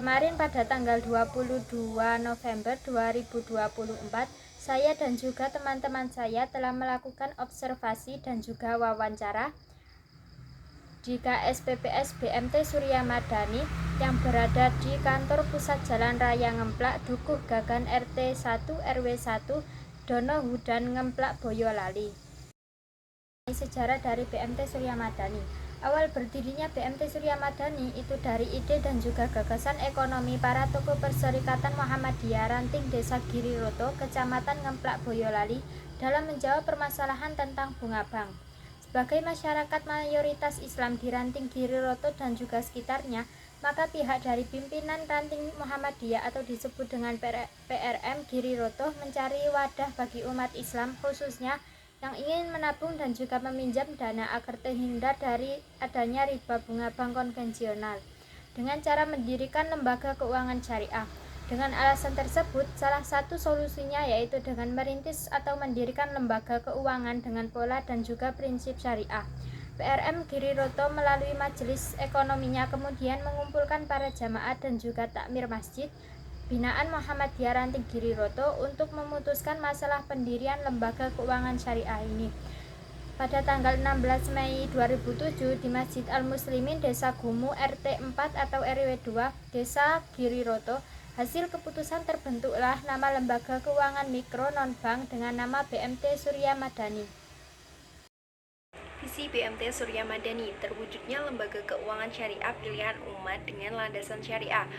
Kemarin pada tanggal 22 November 2024, saya dan juga teman-teman saya telah melakukan observasi dan juga wawancara di KSPPS BMT Surya Madani yang berada di kantor pusat Jalan Raya Ngemplak, Dukuh Gagan RT 1 RW 1 Dono Hudan Ngemplak Boyolali. Sejarah dari BMT Surya Madani. Awal berdirinya BMT Surya Madani itu dari ide dan juga gagasan ekonomi para tokoh Perserikatan Muhammadiyah Ranting Desa Giriroto, Kecamatan Ngemplak Boyolali dalam menjawab permasalahan tentang bunga bank. Sebagai masyarakat mayoritas Islam di Ranting Giriroto dan juga sekitarnya, maka pihak dari pimpinan Ranting Muhammadiyah atau disebut dengan PRM Giriroto mencari wadah bagi umat Islam khususnya yang ingin menabung dan juga meminjam dana agar terhindar dari adanya riba bunga bank konvensional dengan cara mendirikan lembaga keuangan syariah. Dengan alasan tersebut, salah satu solusinya yaitu dengan merintis atau mendirikan lembaga keuangan dengan pola dan juga prinsip syariah. PRM Giriroto melalui majelis ekonominya kemudian mengumpulkan para jamaah dan juga takmir masjid binaan Muhammadiyah Ranting Giriroto untuk memutuskan masalah pendirian lembaga keuangan syariah ini. Pada tanggal 16 Mei 2007 di Masjid Al-Muslimin Desa Gumu RT 4 atau RW 2 Desa Giriroto, hasil keputusan terbentuklah nama lembaga keuangan mikro non-bank dengan nama BMT Surya Madani. Visi BMT Surya Madani terwujudnya lembaga keuangan syariah pilihan umat dengan landasan syariah.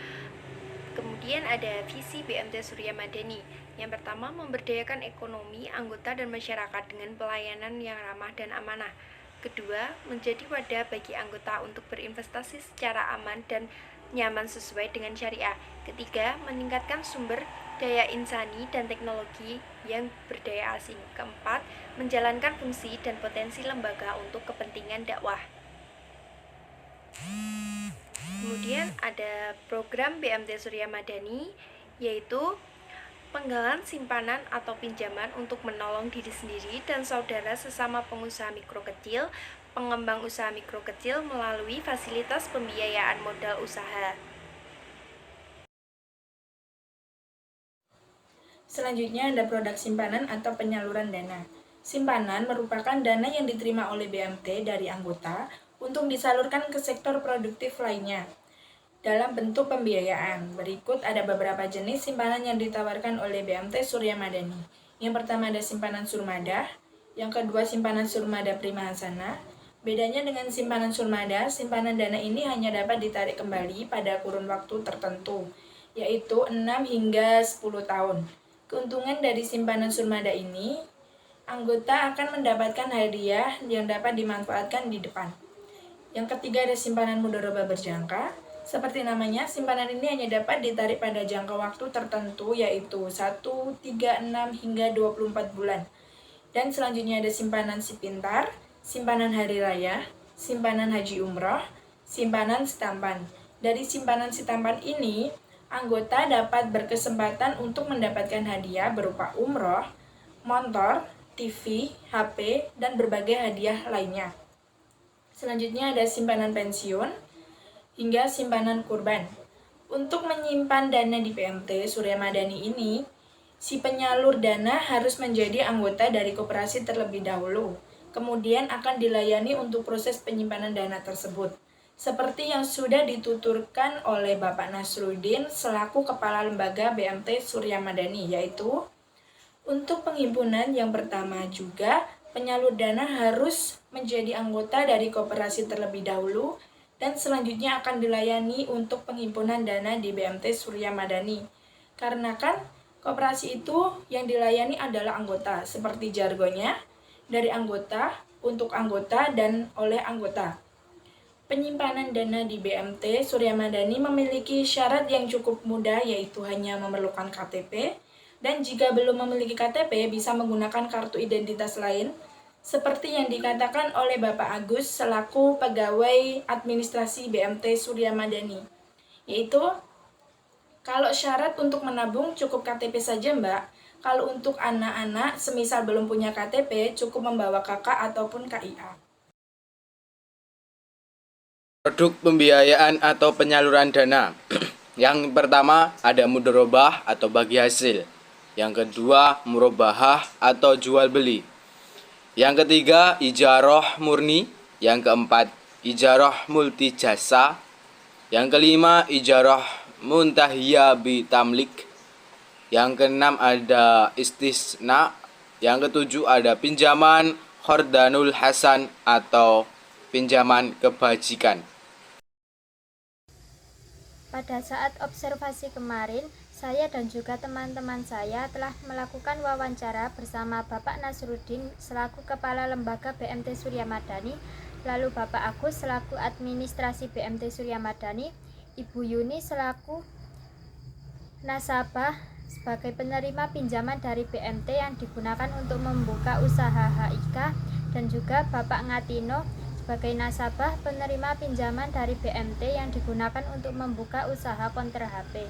Kemudian ada visi BMT Surya Madani. Yang pertama, memberdayakan ekonomi, anggota dan masyarakat dengan pelayanan yang ramah dan amanah. Kedua, menjadi wadah bagi anggota untuk berinvestasi secara aman dan nyaman sesuai dengan syariah. Ketiga, meningkatkan sumber daya insani dan teknologi yang berdaya asing. Keempat, menjalankan fungsi dan potensi lembaga untuk kepentingan dakwah. Kemudian ada program BMT Surya Madani, yaitu penggalan simpanan atau pinjaman untuk menolong diri sendiri dan saudara sesama pengusaha mikro kecil, pengembang usaha mikro kecil melalui fasilitas pembiayaan modal usaha. Selanjutnya ada produk simpanan atau penyaluran dana. Simpanan merupakan dana yang diterima oleh BMT dari anggota untuk disalurkan ke sektor produktif lainnya dalam bentuk pembiayaan. Berikut ada beberapa jenis simpanan yang ditawarkan oleh BMT Surya Madani. Yang pertama ada simpanan surmada, yang kedua simpanan surmada prima hasana. Bedanya dengan simpanan surmada, simpanan dana ini hanya dapat ditarik kembali pada kurun waktu tertentu, yaitu 6 hingga 10 tahun. Keuntungan dari simpanan surmada ini, anggota akan mendapatkan hadiah yang dapat dimanfaatkan di depan. Yang ketiga ada simpanan mudharabah berjangka. Seperti namanya, simpanan ini hanya dapat ditarik pada jangka waktu tertentu yaitu 1, 3, 6, hingga 24 bulan. Dan selanjutnya ada simpanan si pintar, simpanan hari raya, simpanan haji umroh, simpanan setampan. Dari simpanan setampan ini, anggota dapat berkesempatan untuk mendapatkan hadiah berupa umroh, motor, TV, HP, dan berbagai hadiah lainnya. Selanjutnya ada simpanan pensiun hingga simpanan kurban. Untuk menyimpan dana di BMT Surya Madani ini, si penyalur dana harus menjadi anggota dari koperasi terlebih dahulu, kemudian akan dilayani untuk proses penyimpanan dana tersebut. Seperti yang sudah dituturkan oleh Bapak Nasruddin selaku Kepala Lembaga BMT Surya Madani, yaitu untuk penghimpunan yang pertama juga penyalur dana harus menjadi anggota dari koperasi terlebih dahulu dan selanjutnya akan dilayani untuk penghimpunan dana di BMT Surya Madani. Karena kan koperasi itu yang dilayani adalah anggota, seperti jargonnya, dari anggota, untuk anggota, dan oleh anggota. Penyimpanan dana di BMT Surya Madani memiliki syarat yang cukup mudah, yaitu hanya memerlukan KTP, dan jika belum memiliki KTP bisa menggunakan kartu identitas lain, seperti yang dikatakan oleh Bapak Agus selaku pegawai administrasi BMT Surya Madani, yaitu kalau syarat untuk menabung cukup KTP saja Mbak. Kalau untuk anak-anak semisal belum punya KTP cukup membawa KK ataupun KIA. Produk pembiayaan atau penyaluran dana. Yang pertama ada mudharabah atau bagi hasil. Yang kedua murabahah atau jual beli. Yang ketiga ijarah murni. Yang keempat ijarah multi jasa. Yang kelima ijarah muntahiyah bi tamlik. Yang keenam ada istisna. Yang ketujuh ada pinjaman khordanul hasan atau pinjaman kebajikan. Pada saat observasi kemarin, saya dan juga teman-teman saya telah melakukan wawancara bersama Bapak Nasruddin selaku Kepala Lembaga BMT Surya Madani, lalu Bapak Agus selaku Administrasi BMT Surya Madani, Ibu Yuni selaku nasabah sebagai penerima pinjaman dari BMT yang digunakan untuk membuka usaha HIK, dan juga Bapak Ngatino sebagai nasabah penerima pinjaman dari BMT yang digunakan untuk membuka usaha konter HP.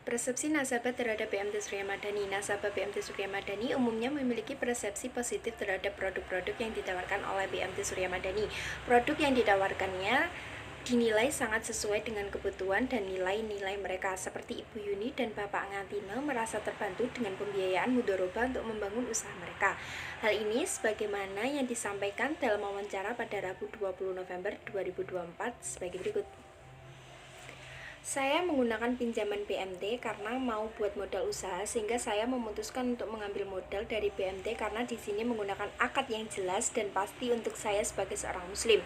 Persepsi nasabah terhadap BMT Surya Madani. Nasabah BMT Surya Madani umumnya memiliki persepsi positif terhadap produk-produk yang ditawarkan oleh BMT Surya Madani. Produk yang ditawarkannya dinilai sangat sesuai dengan kebutuhan dan nilai-nilai mereka. Seperti Ibu Yuni dan Bapak Ngatino merasa terbantu dengan pembiayaan mudharabah untuk membangun usaha mereka. Hal ini sebagaimana yang disampaikan dalam wawancara pada Rabu 20 November 2024 sebagai berikut. Saya menggunakan pinjaman BMT karena mau buat modal usaha, sehingga saya memutuskan untuk mengambil modal dari BMT karena di sini menggunakan akad yang jelas dan pasti untuk saya sebagai seorang muslim,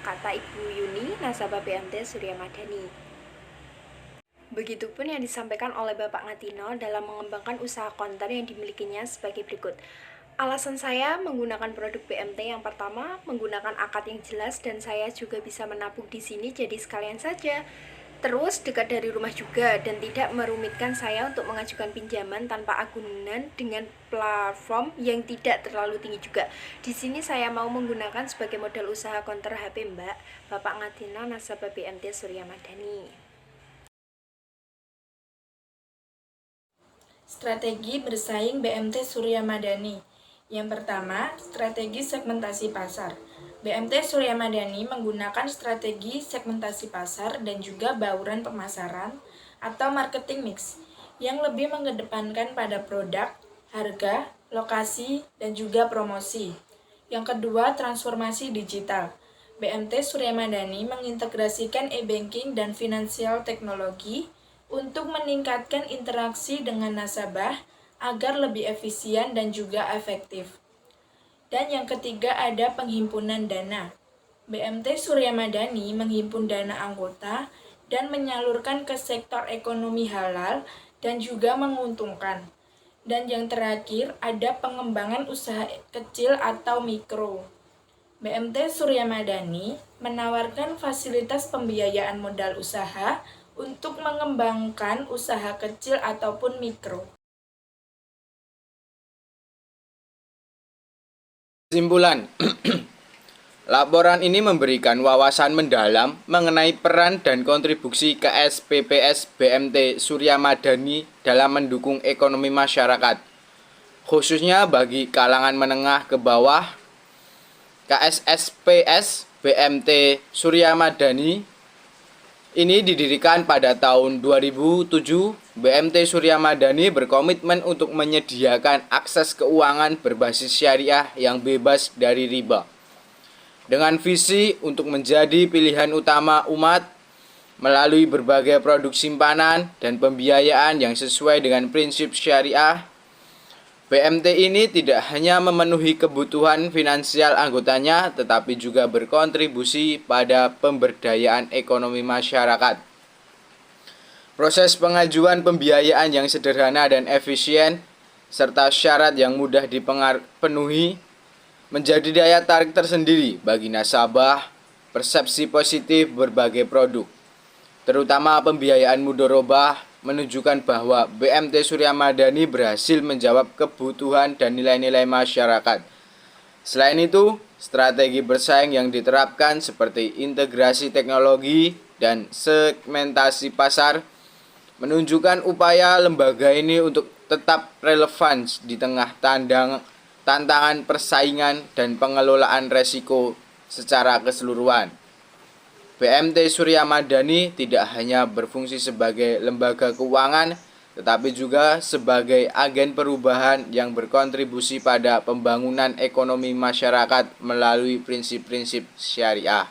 kata Ibu Yuni, nasabah BMT Surya Madani. Begitupun yang disampaikan oleh Bapak Ngatino dalam mengembangkan usaha konter yang dimilikinya sebagai berikut. Alasan saya menggunakan produk BMT yang pertama, menggunakan akad yang jelas dan saya juga bisa menabung di sini, jadi sekalian saja. Terus dekat dari rumah juga dan tidak merumitkan saya untuk mengajukan pinjaman tanpa agunan dengan platform yang tidak terlalu tinggi juga. Di sini saya mau menggunakan sebagai modal usaha konter HP, Mbak. Bapak Ngatino, nasabah BMT Surya Madani. Strategi bersaing BMT Surya Madani. Yang pertama, strategi segmentasi pasar. BMT Surya Madani menggunakan strategi segmentasi pasar dan juga bauran pemasaran atau marketing mix yang lebih mengedepankan pada produk, harga, lokasi, dan juga promosi. Yang kedua, transformasi digital. BMT Surya Madani mengintegrasikan e-banking dan financial teknologi untuk meningkatkan interaksi dengan nasabah agar lebih efisien dan juga efektif. Dan yang ketiga ada penghimpunan dana. BMT Surya Madani menghimpun dana anggota dan menyalurkan ke sektor ekonomi halal dan juga menguntungkan. Dan yang terakhir ada pengembangan usaha kecil atau mikro. BMT Surya Madani menawarkan fasilitas pembiayaan modal usaha untuk mengembangkan usaha kecil ataupun mikro. Kesimpulan, laporan ini memberikan wawasan mendalam mengenai peran dan kontribusi KSPPS BMT Surya Madani dalam mendukung ekonomi masyarakat, khususnya bagi kalangan menengah ke bawah. KSSPS BMT Surya Madani ini didirikan pada tahun 2007. BMT Surya Madani berkomitmen untuk menyediakan akses keuangan berbasis syariah yang bebas dari riba, dengan visi untuk menjadi pilihan utama umat melalui berbagai produk simpanan dan pembiayaan yang sesuai dengan prinsip syariah. BMT ini tidak hanya memenuhi kebutuhan finansial anggotanya, tetapi juga berkontribusi pada pemberdayaan ekonomi masyarakat. Proses pengajuan pembiayaan yang sederhana dan efisien, serta syarat yang mudah dipenuhi, menjadi daya tarik tersendiri bagi nasabah. Persepsi positif berbagai produk, terutama pembiayaan mudharabah, menunjukkan bahwa BMT Surya Madani berhasil menjawab kebutuhan dan nilai-nilai masyarakat. Selain itu, strategi bersaing yang diterapkan seperti integrasi teknologi dan segmentasi pasar menunjukkan upaya lembaga ini untuk tetap relevan di tengah tantangan persaingan dan pengelolaan resiko secara keseluruhan. BMT Surya Madani tidak hanya berfungsi sebagai lembaga keuangan, tetapi juga sebagai agen perubahan yang berkontribusi pada pembangunan ekonomi masyarakat melalui prinsip-prinsip syariah.